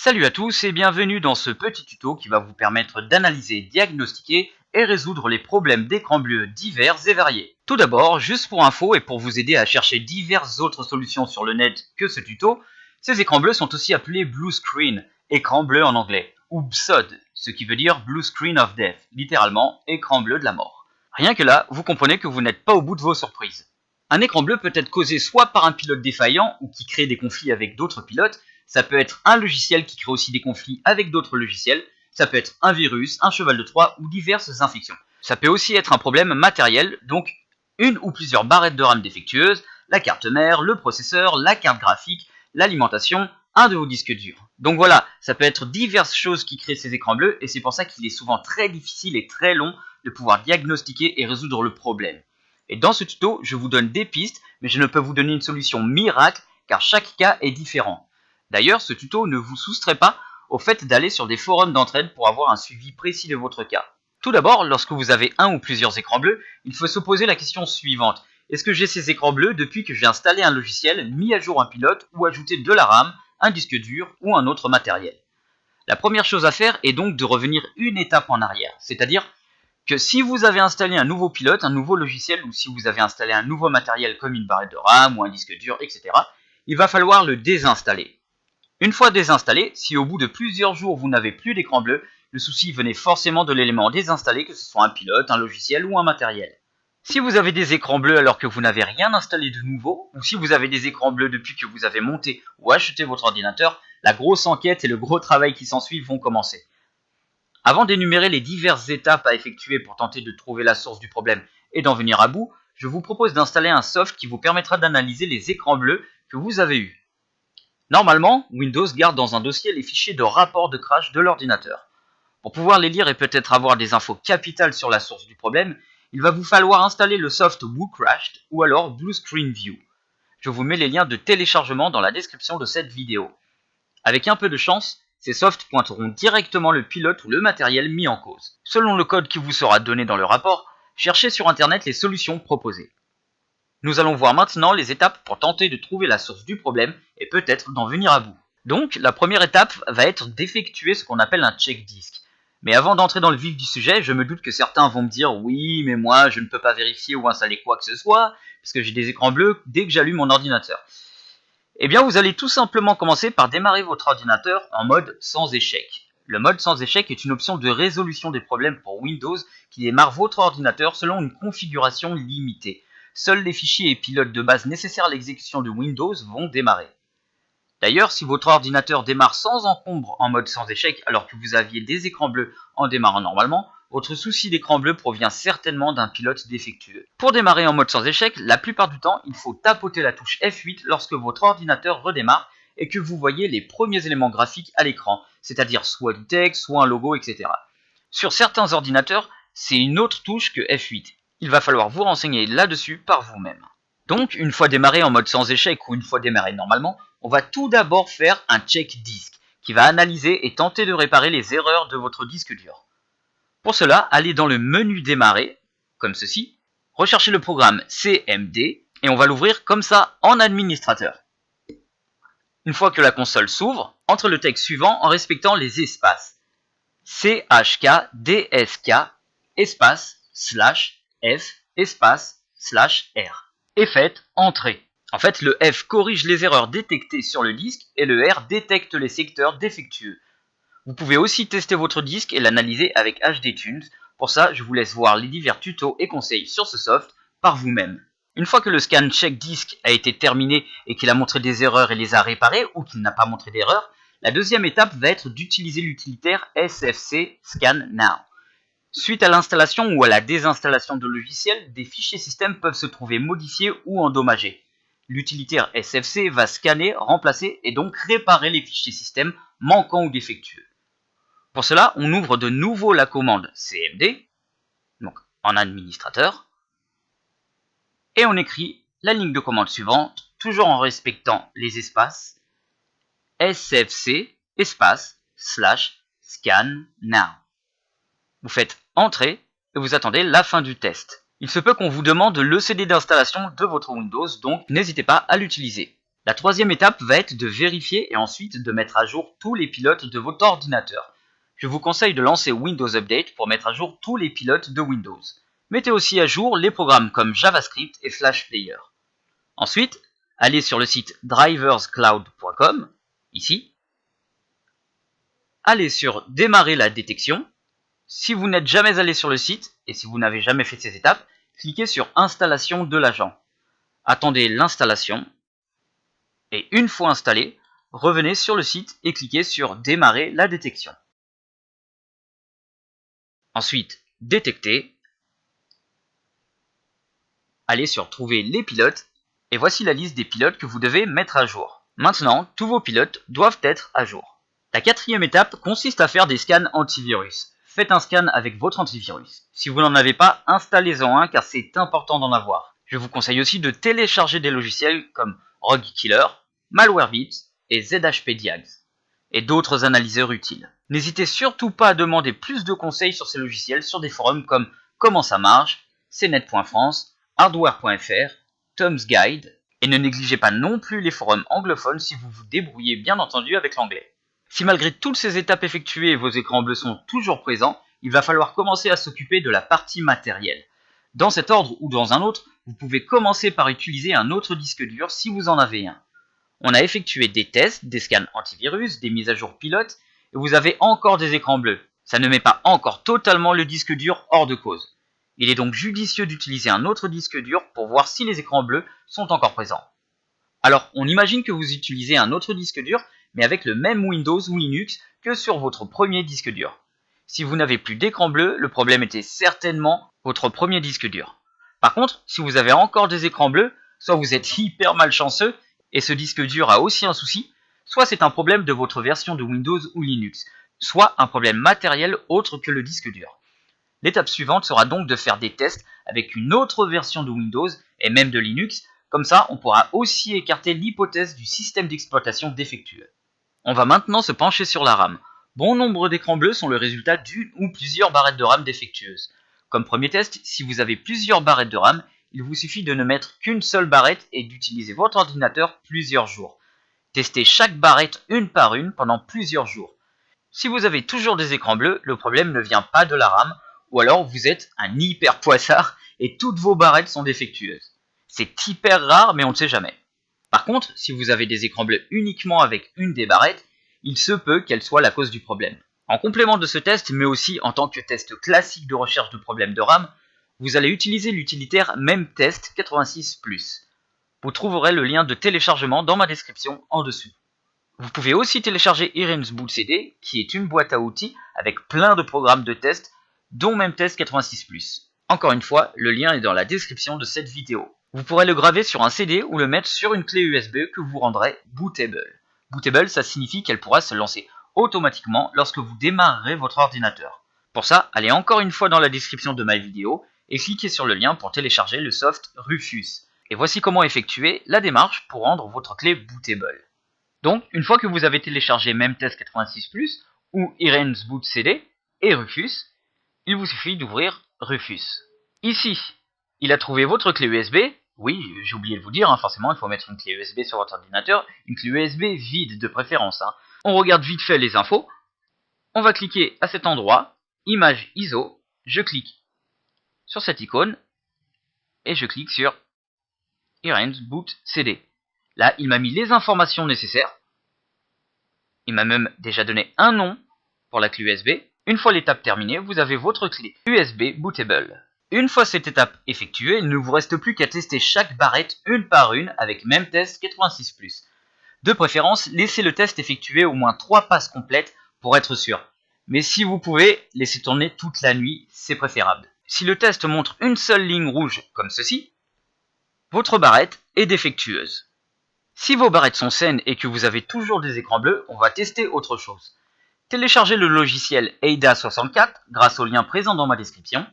Salut à tous et bienvenue dans ce petit tuto qui va vous permettre d'analyser, diagnostiquer et résoudre les problèmes d'écran bleu divers et variés. Tout d'abord, juste pour info et pour vous aider à chercher diverses autres solutions sur le net que ce tuto, ces écrans bleus sont aussi appelés Blue Screen, écran bleu en anglais, ou BSOD, ce qui veut dire Blue Screen of Death, littéralement écran bleu de la mort. Rien que là, vous comprenez que vous n'êtes pas au bout de vos surprises. Un écran bleu peut être causé soit par un pilote défaillant ou qui crée des conflits avec d'autres pilotes. Ça peut être un logiciel qui crée aussi des conflits avec d'autres logiciels. Ça peut être un virus, un cheval de Troie ou diverses infections. Ça peut aussi être un problème matériel, donc une ou plusieurs barrettes de RAM défectueuses, la carte mère, le processeur, la carte graphique, l'alimentation, un de vos disques durs. Donc voilà, ça peut être diverses choses qui créent ces écrans bleus et c'est pour ça qu'il est souvent très difficile et très long de pouvoir diagnostiquer et résoudre le problème. Et dans ce tuto, je vous donne des pistes, mais je ne peux vous donner une solution miracle car chaque cas est différent. D'ailleurs, ce tuto ne vous soustrait pas au fait d'aller sur des forums d'entraide pour avoir un suivi précis de votre cas. Tout d'abord, lorsque vous avez un ou plusieurs écrans bleus, il faut se poser la question suivante. Est-ce que j'ai ces écrans bleus depuis que j'ai installé un logiciel, mis à jour un pilote ou ajouté de la RAM, un disque dur ou un autre matériel? La première chose à faire est donc de revenir une étape en arrière, c'est-à-dire que si vous avez installé un nouveau pilote, un nouveau logiciel, ou si vous avez installé un nouveau matériel comme une barrette de RAM ou un disque dur, etc., il va falloir le désinstaller. Une fois désinstallé, si au bout de plusieurs jours vous n'avez plus d'écran bleu, le souci venait forcément de l'élément désinstallé, que ce soit un pilote, un logiciel ou un matériel. Si vous avez des écrans bleus alors que vous n'avez rien installé de nouveau, ou si vous avez des écrans bleus depuis que vous avez monté ou acheté votre ordinateur, la grosse enquête et le gros travail qui s'ensuit vont commencer. Avant d'énumérer les diverses étapes à effectuer pour tenter de trouver la source du problème et d'en venir à bout, je vous propose d'installer un soft qui vous permettra d'analyser les écrans bleus que vous avez eus. Normalement, Windows garde dans un dossier les fichiers de rapport de crash de l'ordinateur. Pour pouvoir les lire et peut-être avoir des infos capitales sur la source du problème, il va vous falloir installer le soft WhoCrashed ou alors Blue Screen View. Je vous mets les liens de téléchargement dans la description de cette vidéo. Avec un peu de chance, ces softs pointeront directement le pilote ou le matériel mis en cause. Selon le code qui vous sera donné dans le rapport, cherchez sur internet les solutions proposées. Nous allons voir maintenant les étapes pour tenter de trouver la source du problème et peut-être d'en venir à bout. Donc, la première étape va être d'effectuer ce qu'on appelle un check disk. Mais avant d'entrer dans le vif du sujet, je me doute que certains vont me dire « Oui, mais moi, je ne peux pas vérifier ou installer quoi que ce soit, parce que j'ai des écrans bleus dès que j'allume mon ordinateur. » Eh bien, vous allez tout simplement commencer par démarrer votre ordinateur en mode sans échec. Le mode sans échec est une option de résolution des problèmes pour Windows qui démarre votre ordinateur selon une configuration limitée. Seuls les fichiers et pilotes de base nécessaires à l'exécution de Windows vont démarrer. D'ailleurs, si votre ordinateur démarre sans encombre en mode sans échec alors que vous aviez des écrans bleus en démarrant normalement, votre souci d'écran bleu provient certainement d'un pilote défectueux. Pour démarrer en mode sans échec, la plupart du temps, il faut tapoter la touche F8 lorsque votre ordinateur redémarre et que vous voyez les premiers éléments graphiques à l'écran, c'est-à-dire soit du texte, soit un logo, etc. Sur certains ordinateurs, c'est une autre touche que F8. Il va falloir vous renseigner là-dessus par vous-même. Donc, une fois démarré en mode sans échec ou une fois démarré normalement, on va tout d'abord faire un check disk qui va analyser et tenter de réparer les erreurs de votre disque dur. Pour cela, allez dans le menu démarrer, comme ceci, recherchez le programme CMD et on va l'ouvrir comme ça en administrateur. Une fois que la console s'ouvre, entre le texte suivant en respectant les espaces. CHKDSK espace slash F espace slash R. Et faites Entrée. En fait, le F corrige les erreurs détectées sur le disque et le R détecte les secteurs défectueux. Vous pouvez aussi tester votre disque et l'analyser avec HDTunes. Pour ça, je vous laisse voir les divers tutos et conseils sur ce soft par vous-même. Une fois que le scan check disk a été terminé et qu'il a montré des erreurs et les a réparées ou qu'il n'a pas montré d'erreurs, la deuxième étape va être d'utiliser l'utilitaire SFC Scan Now. Suite à l'installation ou à la désinstallation de logiciels, des fichiers système peuvent se trouver modifiés ou endommagés. L'utilitaire SFC va scanner, remplacer et donc réparer les fichiers système manquants ou défectueux. Pour cela, on ouvre de nouveau la commande CMD, donc en administrateur, et on écrit la ligne de commande suivante, toujours en respectant les espaces, sfc espace slash scan now. Vous faites Entrée et vous attendez la fin du test. Il se peut qu'on vous demande le CD d'installation de votre Windows, donc n'hésitez pas à l'utiliser. La troisième étape va être de vérifier et ensuite de mettre à jour tous les pilotes de votre ordinateur. Je vous conseille de lancer Windows Update pour mettre à jour tous les pilotes de Windows. Mettez aussi à jour les programmes comme JavaScript et Flash Player. Ensuite, allez sur le site driverscloud.com, ici. Allez sur Démarrer la détection. Si vous n'êtes jamais allé sur le site et si vous n'avez jamais fait ces étapes, cliquez sur Installation de l'agent. Attendez l'installation. Et une fois installé, revenez sur le site et cliquez sur Démarrer la détection. Ensuite, Détecter. Allez sur Trouver les pilotes et voici la liste des pilotes que vous devez mettre à jour. Maintenant, tous vos pilotes doivent être à jour. La quatrième étape consiste à faire des scans antivirus. Faites un scan avec votre antivirus. Si vous n'en avez pas, installez-en un car c'est important d'en avoir. Je vous conseille aussi de télécharger des logiciels comme Rogue Killer, Malwarebit et ZHP Diags et d'autres analyseurs utiles. N'hésitez surtout pas à demander plus de conseils sur ces logiciels sur des forums comme Comment ça marche, cnet.france, hardware.fr, Tom's Guide, et ne négligez pas non plus les forums anglophones si vous vous débrouillez bien entendu avec l'anglais. Si malgré toutes ces étapes effectuées vos écrans bleus sont toujours présents, il va falloir commencer à s'occuper de la partie matérielle. Dans cet ordre ou dans un autre, vous pouvez commencer par utiliser un autre disque dur si vous en avez un. On a effectué des tests, des scans antivirus, des mises à jour pilotes, et vous avez encore des écrans bleus. Ça ne met pas encore totalement le disque dur hors de cause. Il est donc judicieux d'utiliser un autre disque dur pour voir si les écrans bleus sont encore présents. Alors, on imagine que vous utilisez un autre disque dur, mais avec le même Windows ou Linux que sur votre premier disque dur. Si vous n'avez plus d'écran bleu, le problème était certainement votre premier disque dur. Par contre, si vous avez encore des écrans bleus, soit vous êtes hyper malchanceux et ce disque dur a aussi un souci, soit c'est un problème de votre version de Windows ou Linux, soit un problème matériel autre que le disque dur. L'étape suivante sera donc de faire des tests avec une autre version de Windows et même de Linux, comme ça on pourra aussi écarter l'hypothèse du système d'exploitation défectueux. On va maintenant se pencher sur la RAM. Bon nombre d'écrans bleus sont le résultat d'une ou plusieurs barrettes de RAM défectueuses. Comme premier test, si vous avez plusieurs barrettes de RAM, il vous suffit de ne mettre qu'une seule barrette et d'utiliser votre ordinateur plusieurs jours. Testez chaque barrette une par une pendant plusieurs jours. Si vous avez toujours des écrans bleus, le problème ne vient pas de la RAM, ou alors vous êtes un hyper poissard et toutes vos barrettes sont défectueuses. C'est hyper rare mais on ne sait jamais. Par contre, si vous avez des écrans bleus uniquement avec une des barrettes, il se peut qu'elle soit la cause du problème. En complément de ce test, mais aussi en tant que test classique de recherche de problèmes de RAM, vous allez utiliser l'utilitaire memtest 86+. Vous trouverez le lien de téléchargement dans ma description en dessous. Vous pouvez aussi télécharger IRENSBootCD, qui est une boîte à outils avec plein de programmes de test, dont memtest 86+. Encore une fois, le lien est dans la description de cette vidéo. Vous pourrez le graver sur un CD ou le mettre sur une clé USB que vous rendrez bootable. Bootable, ça signifie qu'elle pourra se lancer automatiquement lorsque vous démarrerez votre ordinateur. Pour ça, allez encore une fois dans la description de ma vidéo et cliquez sur le lien pour télécharger le soft Rufus. Et voici comment effectuer la démarche pour rendre votre clé bootable. Donc, une fois que vous avez téléchargé memtest 86+, ou IRENSBootCD et Rufus, il vous suffit d'ouvrir Rufus. Ici, il a trouvé votre clé USB. Oui, j'ai oublié de vous dire, forcément il faut mettre une clé USB sur votre ordinateur, une clé USB vide de préférence. On regarde vite fait les infos, on va cliquer à cet endroit, image ISO, je clique sur cette icône, et je clique sur IRENSBootCD. Là, il m'a mis les informations nécessaires, il m'a même déjà donné un nom pour la clé USB. Une fois l'étape terminée, vous avez votre clé USB bootable. Une fois cette étape effectuée, il ne vous reste plus qu'à tester chaque barrette une par une avec memtest 86+. De préférence, laissez le test effectuer au moins 3 passes complètes pour être sûr. Mais si vous pouvez, laissez tourner toute la nuit, c'est préférable. Si le test montre une seule ligne rouge comme ceci, votre barrette est défectueuse. Si vos barrettes sont saines et que vous avez toujours des écrans bleus, on va tester autre chose. Téléchargez le logiciel AIDA64 grâce au lien présent dans ma description.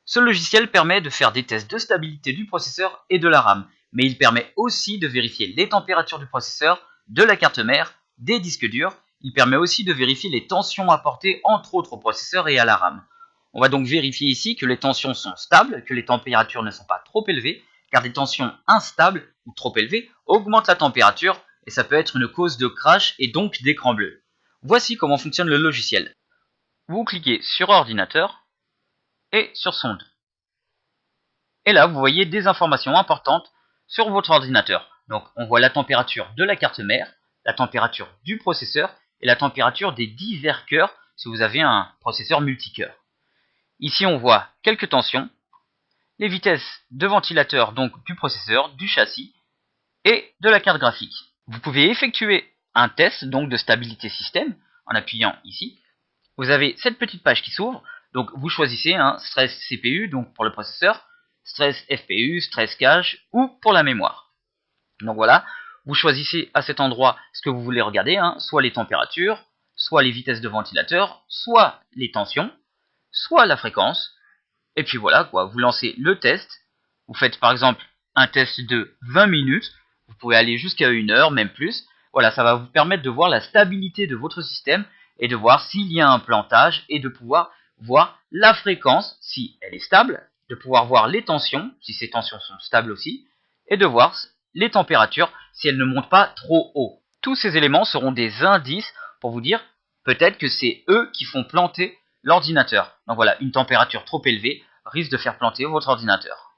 Ce logiciel permet de faire des tests de stabilité du processeur et de la RAM, mais il permet aussi de vérifier les températures du processeur, de la carte mère, des disques durs. Il permet aussi de vérifier les tensions apportées entre autres au processeur et à la RAM. On va donc vérifier ici que les tensions sont stables, que les températures ne sont pas trop élevées, car des tensions instables ou trop élevé augmente la température et ça peut être une cause de crash et donc d'écran bleu. Voici comment fonctionne le logiciel. Vous cliquez sur ordinateur et sur sonde. Et là, vous voyez des informations importantes sur votre ordinateur. Donc, on voit la température de la carte mère, la température du processeur et la température des divers cœurs si vous avez un processeur multicœur. Ici, on voit quelques tensions, les vitesses de ventilateur donc du processeur, du châssis et de la carte graphique. Vous pouvez effectuer un test donc de stabilité système en appuyant ici. Vous avez cette petite page qui s'ouvre, donc vous choisissez un stress CPU donc pour le processeur, stress FPU, stress cache ou pour la mémoire. Donc voilà, vous choisissez à cet endroit ce que vous voulez regarder, soit les températures, soit les vitesses de ventilateur, soit les tensions, soit la fréquence. Et puis voilà quoi, vous lancez le test. Vous faites par exemple un test de 20 minutes. Vous pouvez aller jusqu'à 1 heure, même plus. Voilà, ça va vous permettre de voir la stabilité de votre système et de voir s'il y a un plantage et de pouvoir voir la fréquence si elle est stable, de pouvoir voir les tensions si ces tensions sont stables aussi et de voir les températures si elles ne montent pas trop haut. Tous ces éléments seront des indices pour vous dire peut-être que c'est eux qui font planter l'ordinateur. Donc voilà, une température trop élevée risque de faire planter votre ordinateur.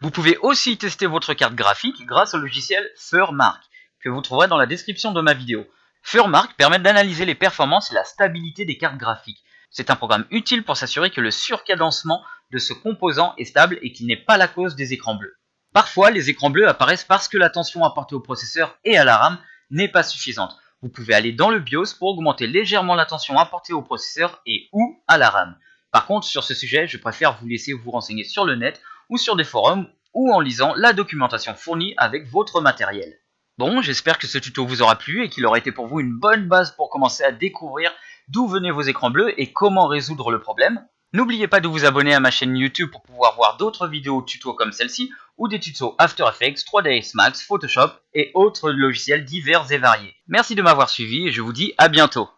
Vous pouvez aussi tester votre carte graphique grâce au logiciel Furmark, que vous trouverez dans la description de ma vidéo. Furmark permet d'analyser les performances et la stabilité des cartes graphiques. C'est un programme utile pour s'assurer que le surcadencement de ce composant est stable et qu'il n'est pas la cause des écrans bleus. Parfois, les écrans bleus apparaissent parce que la tension apportée au processeur et à la RAM n'est pas suffisante. Vous pouvez aller dans le BIOS pour augmenter légèrement la tension apportée au processeur et ou à la RAM. Par contre, sur ce sujet, je préfère vous laisser vous renseigner sur le net ou sur des forums ou en lisant la documentation fournie avec votre matériel. Bon, j'espère que ce tuto vous aura plu et qu'il aura été pour vous une bonne base pour commencer à découvrir d'où venaient vos écrans bleus et comment résoudre le problème. N'oubliez pas de vous abonner à ma chaîne YouTube pour pouvoir voir d'autres vidéos tutos comme celle-ci ou des tutos After Effects, 3ds Max, Photoshop et autres logiciels divers et variés. Merci de m'avoir suivi et je vous dis à bientôt.